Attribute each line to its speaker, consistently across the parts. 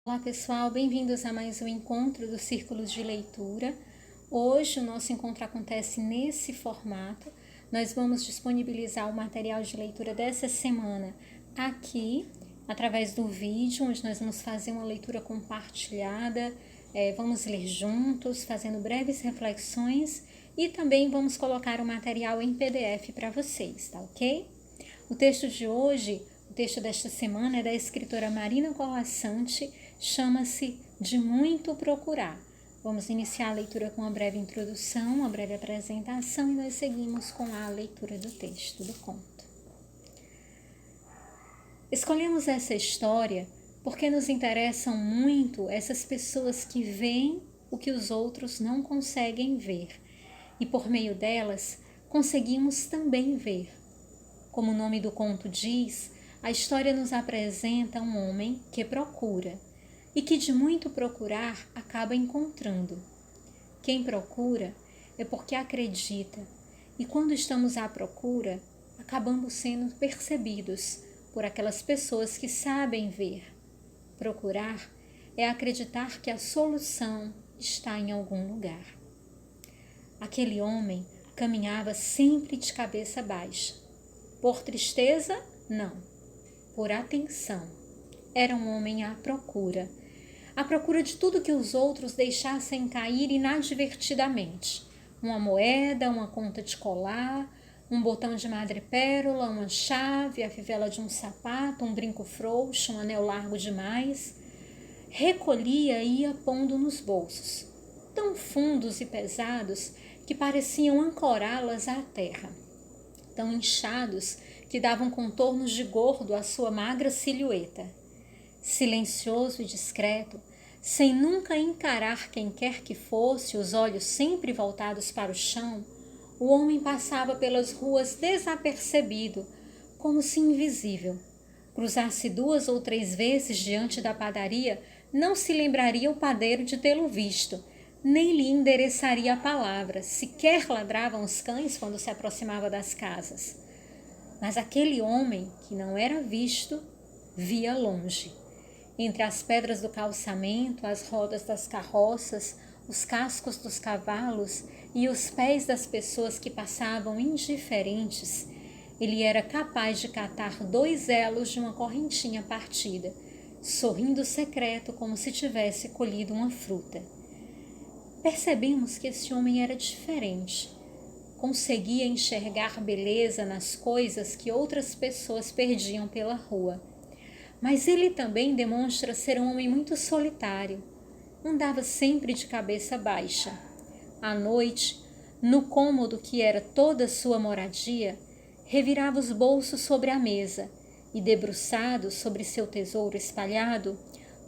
Speaker 1: Olá pessoal, bem-vindos a mais um encontro dos Círculos de Leitura. Hoje o nosso encontro acontece nesse formato. Nós vamos disponibilizar o material de leitura dessa semana aqui, através do vídeo, onde nós vamos fazer uma leitura compartilhada, vamos ler juntos, fazendo breves reflexões e também vamos colocar o material em PDF para vocês, tá ok? O texto de hoje, o texto desta semana é da escritora Marina Colasanti, chama-se De Muito Procurar. Vamos iniciar a leitura com uma breve introdução, uma breve apresentação e nós seguimos com a leitura do texto, do conto. Escolhemos essa história porque nos interessam muito essas pessoas que veem o que os outros não conseguem ver e por meio delas conseguimos também ver. Como o nome do conto diz, a história nos apresenta um homem que procura e que de muito procurar acaba encontrando. Quem procura é porque acredita e quando estamos à procura, acabamos sendo percebidos por aquelas pessoas que sabem ver. Procurar é acreditar que a solução está em algum lugar. Aquele homem caminhava sempre de cabeça baixa. Por tristeza? Não. Por atenção. Era um homem à procura de tudo que os outros deixassem cair inadvertidamente. Uma moeda, uma conta de colar, um botão de madrepérola, uma chave, a fivela de um sapato, um brinco frouxo, um anel largo demais. Recolhia e ia pondo nos bolsos, tão fundos e pesados que pareciam ancorá-las à terra, tão inchados que davam contornos de gordo à sua magra silhueta. Silencioso e discreto, sem nunca encarar quem quer que fosse, os olhos sempre voltados para o chão, o homem passava pelas ruas desapercebido, como se invisível. Cruzasse 2 ou 3 vezes diante da padaria, não se lembraria o padeiro de tê-lo visto, nem lhe endereçaria a palavra, sequer ladravam os cães quando se aproximava das casas. Mas aquele homem, que não era visto, via longe. Entre as pedras do calçamento, as rodas das carroças, os cascos dos cavalos e os pés das pessoas que passavam indiferentes, ele era capaz de catar 2 elos de uma correntinha partida, sorrindo secreto como se tivesse colhido uma fruta. Percebemos que esse homem era diferente. Conseguia enxergar beleza nas coisas que outras pessoas perdiam pela rua. Mas ele também demonstra ser um homem muito solitário. Andava sempre de cabeça baixa. À noite, no cômodo que era toda sua moradia, revirava os bolsos sobre a mesa e, debruçado sobre seu tesouro espalhado,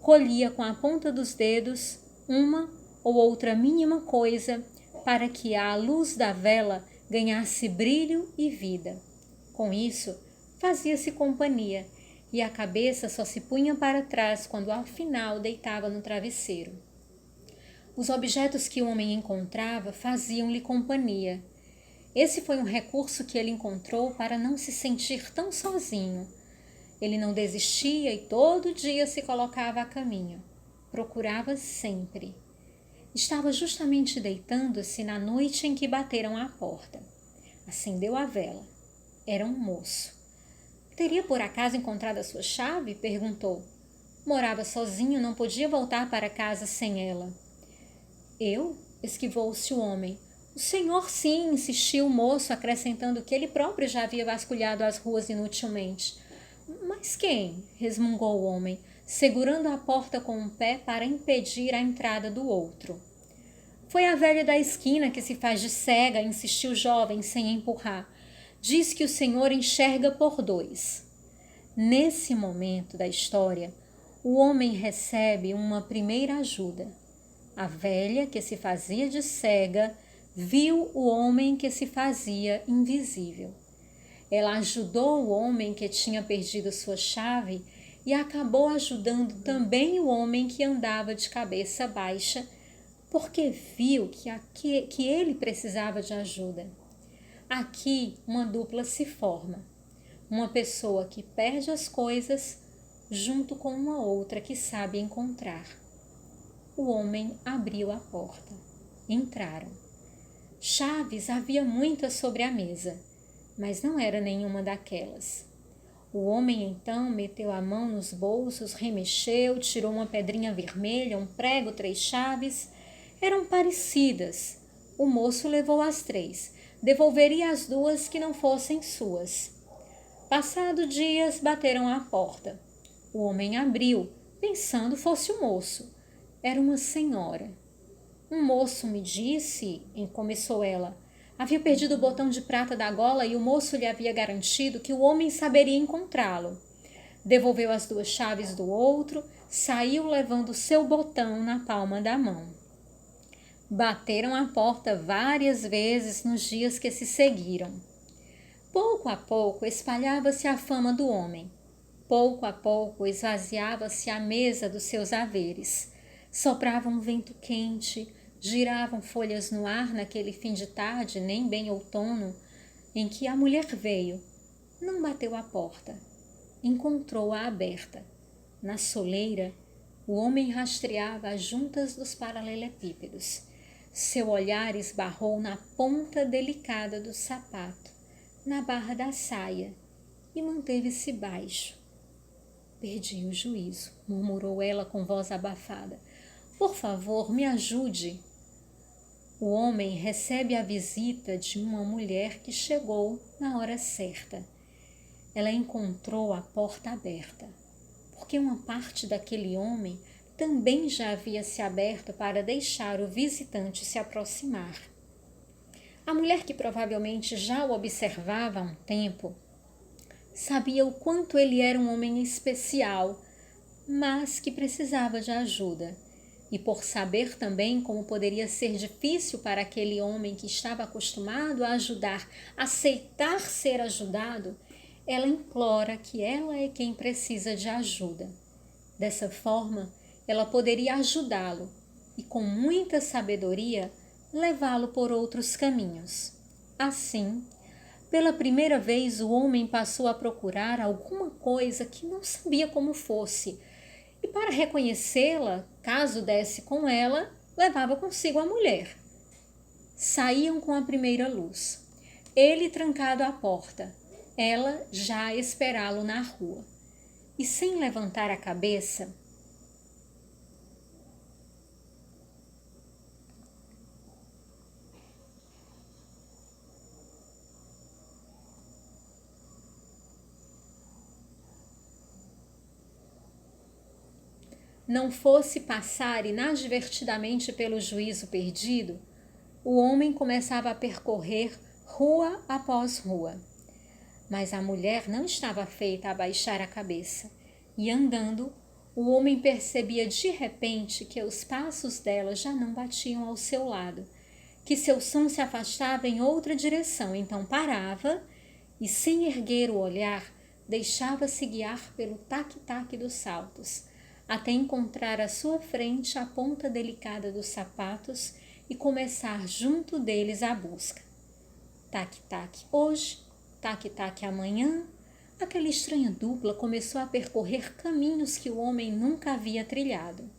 Speaker 1: colhia com a ponta dos dedos uma ou outra mínima coisa para que à luz da vela ganhasse brilho e vida. Com isso, fazia-se companhia e a cabeça só se punha para trás quando afinal deitava no travesseiro. Os objetos que o homem encontrava faziam-lhe companhia. Esse foi um recurso que ele encontrou para não se sentir tão sozinho. Ele não desistia e todo dia se colocava a caminho. Procurava sempre. Estava justamente deitando-se na noite em que bateram à porta. Acendeu a vela. Era um moço. Teria por acaso encontrado a sua chave? Perguntou. Morava sozinho, não podia voltar para casa sem ela. Eu? Esquivou-se o homem. O senhor sim, insistiu o moço, acrescentando que ele próprio já havia vasculhado as ruas inutilmente. Mas quem? Resmungou o homem, segurando a porta com um pé para impedir a entrada do outro. Foi a velha da esquina que se faz de cega, insistiu o jovem sem empurrar. Diz que o senhor enxerga por 2. Nesse momento da história, o homem recebe uma primeira ajuda. A velha que se fazia de cega viu o homem que se fazia invisível. Ela ajudou o homem que tinha perdido sua chave e acabou ajudando também o homem que andava de cabeça baixa, porque viu que ele precisava de ajuda. Aqui uma dupla se forma. Uma pessoa que perde as coisas junto com uma outra que sabe encontrar. O homem abriu a porta. Entraram. Chaves havia muitas sobre a mesa, mas não era nenhuma daquelas. O homem então meteu a mão nos bolsos, remexeu, tirou uma pedrinha vermelha, um prego, 3 chaves. Eram parecidas. O moço levou as 3. Devolveria as 2 que não fossem suas. Passado dias, bateram à porta. O homem abriu, pensando fosse o moço. Era uma senhora. Um moço me disse, começou ela. Havia perdido o botão de prata da gola e o moço lhe havia garantido que o homem saberia encontrá-lo. Devolveu as 2 chaves do outro, saiu levando seu botão na palma da mão. Bateram à porta várias vezes nos dias que se seguiram. Pouco a pouco espalhava-se a fama do homem. Pouco a pouco esvaziava-se a mesa dos seus haveres. Soprava um vento quente, giravam folhas no ar naquele fim de tarde, nem bem outono, em que a mulher veio. Não bateu à porta. Encontrou-a aberta. Na soleira, o homem rastreava as juntas dos paralelepípedos. Seu olhar esbarrou na ponta delicada do sapato, na barra da saia, e manteve-se baixo. Perdi o juízo, murmurou ela com voz abafada. Por favor, me ajude. O homem recebe a visita de uma mulher que chegou na hora certa. Ela encontrou a porta aberta, porque uma parte daquele homem também já havia se aberto para deixar o visitante se aproximar. A mulher, que provavelmente já o observava há um tempo, sabia o quanto ele era um homem especial, mas que precisava de ajuda. E por saber também como poderia ser difícil para aquele homem que estava acostumado a ajudar, aceitar ser ajudado, ela implora que ela é quem precisa de ajuda. Dessa forma, ela poderia ajudá-lo e, com muita sabedoria, levá-lo por outros caminhos. Assim, pela primeira vez, o homem passou a procurar alguma coisa que não sabia como fosse, e para reconhecê-la, caso desse com ela, levava consigo a mulher. Saíam com a primeira luz. Ele trancado à porta, ela já a esperá-lo na rua. E sem levantar a cabeça, não fosse passar inadvertidamente pelo juízo perdido, o homem começava a percorrer rua após rua. Mas a mulher não estava feita a baixar a cabeça, e andando, o homem percebia de repente que os passos dela já não batiam ao seu lado, que seu som se afastava em outra direção, então parava e, sem erguer o olhar, deixava-se guiar pelo tac-tac dos saltos, até encontrar à sua frente a ponta delicada dos sapatos e começar junto deles a busca. Tac-tac hoje, tac-tac amanhã, aquela estranha dupla começou a percorrer caminhos que o homem nunca havia trilhado.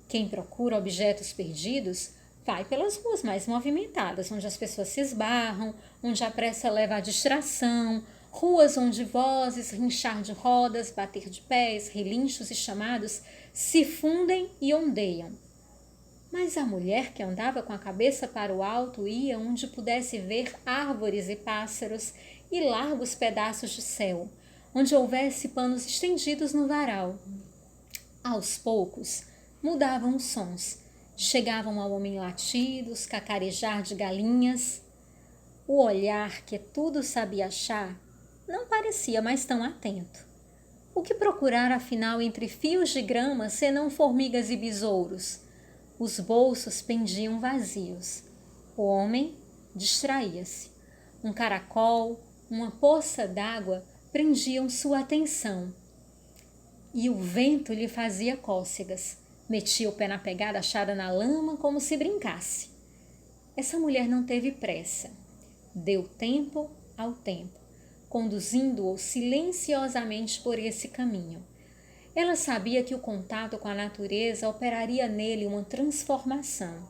Speaker 1: Quem procura objetos perdidos vai pelas ruas mais movimentadas, onde as pessoas se esbarram, onde a pressa leva à distração, ruas onde vozes, rinchar de rodas, bater de pés, relinchos e chamados se fundem e ondeiam. Mas a mulher, que andava com a cabeça para o alto, ia onde pudesse ver árvores e pássaros e largos pedaços de céu, onde houvesse panos estendidos no varal. Aos poucos, mudavam os sons. Chegavam ao homem latidos, cacarejar de galinhas. O olhar, que tudo sabia achar, não parecia mais tão atento. O que procurar, afinal, entre fios de grama, senão formigas e besouros? Os bolsos pendiam vazios. O homem distraía-se. Um caracol, uma poça d'água prendiam sua atenção. E o vento lhe fazia cócegas. Metia o pé na pegada achada na lama como se brincasse. Essa mulher não teve pressa. Deu tempo ao tempo, conduzindo-o silenciosamente por esse caminho. Ela sabia que o contato com a natureza operaria nele uma transformação.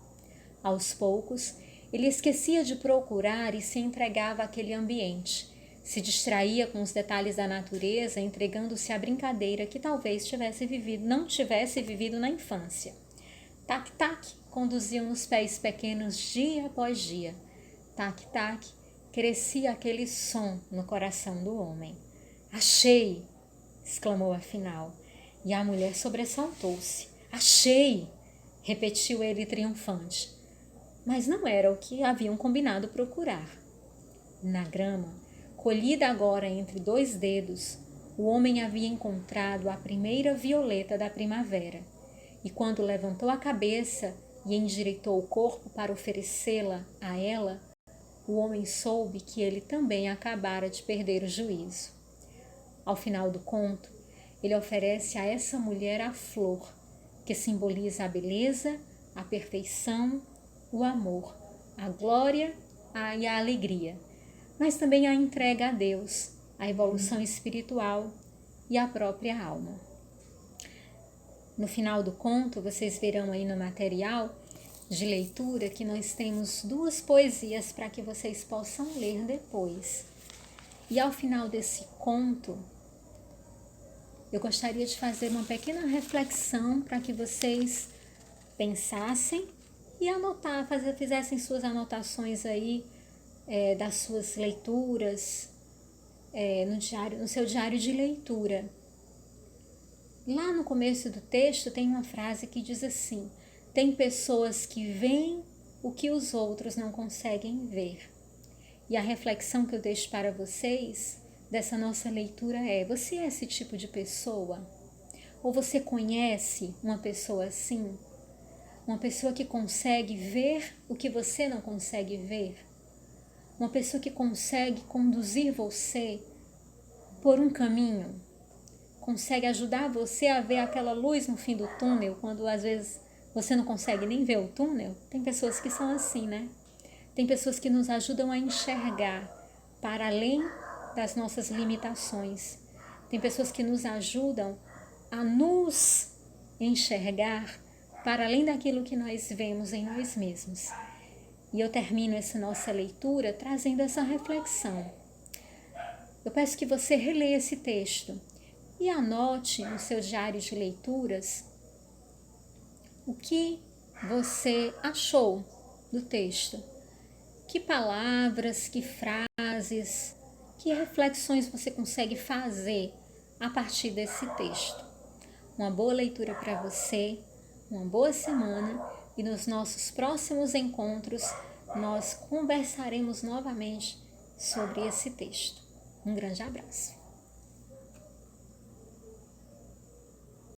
Speaker 1: Aos poucos, ele esquecia de procurar e se entregava àquele ambiente. Se distraía com os detalhes da natureza, entregando-se à brincadeira que talvez não tivesse vivido na infância. Tac-tac conduziam nos pés pequenos dia após dia. Tac-tac crescia aquele som no coração do homem. Achei! Exclamou afinal. E a mulher sobressaltou-se. Achei! Repetiu ele triunfante. Mas não era o que haviam combinado procurar. Na grama, colhida agora entre 2 dedos, o homem havia encontrado a primeira violeta da primavera. E quando levantou a cabeça e endireitou o corpo para oferecê-la a ela, o homem soube que ele também acabara de perder o juízo. Ao final do conto, ele oferece a essa mulher a flor, que simboliza a beleza, a perfeição, o amor, a glória e a alegria, mas também a entrega a Deus, a evolução espiritual e a própria alma. No final do conto, vocês verão aí no material de leitura que nós temos 2 poesias para que vocês possam ler depois. E ao final desse conto, eu gostaria de fazer uma pequena reflexão para que vocês pensassem e fizessem suas anotações aí das suas leituras no seu diário de leitura. Lá no começo do texto tem uma frase que diz assim: tem pessoas que veem o que os outros não conseguem ver. E a reflexão que eu deixo para vocês dessa nossa leitura é: você é esse tipo de pessoa? Ou você conhece uma pessoa assim? Uma pessoa que consegue ver o que você não consegue ver? Uma pessoa que consegue conduzir você por um caminho? Consegue ajudar você a ver aquela luz no fim do túnel, quando às vezes você não consegue nem ver o túnel? Tem pessoas que são assim, né? Tem pessoas que nos ajudam a enxergar para além das nossas limitações. Tem pessoas que nos ajudam a nos enxergar para além daquilo que nós vemos em nós mesmos. E eu termino essa nossa leitura trazendo essa reflexão. Eu peço que você releia esse texto e anote no seu diário de leituras o que você achou do texto. Que palavras, que frases, que reflexões você consegue fazer a partir desse texto. Uma boa leitura para você, uma boa semana, e nos nossos próximos encontros nós conversaremos novamente sobre esse texto. Um grande abraço.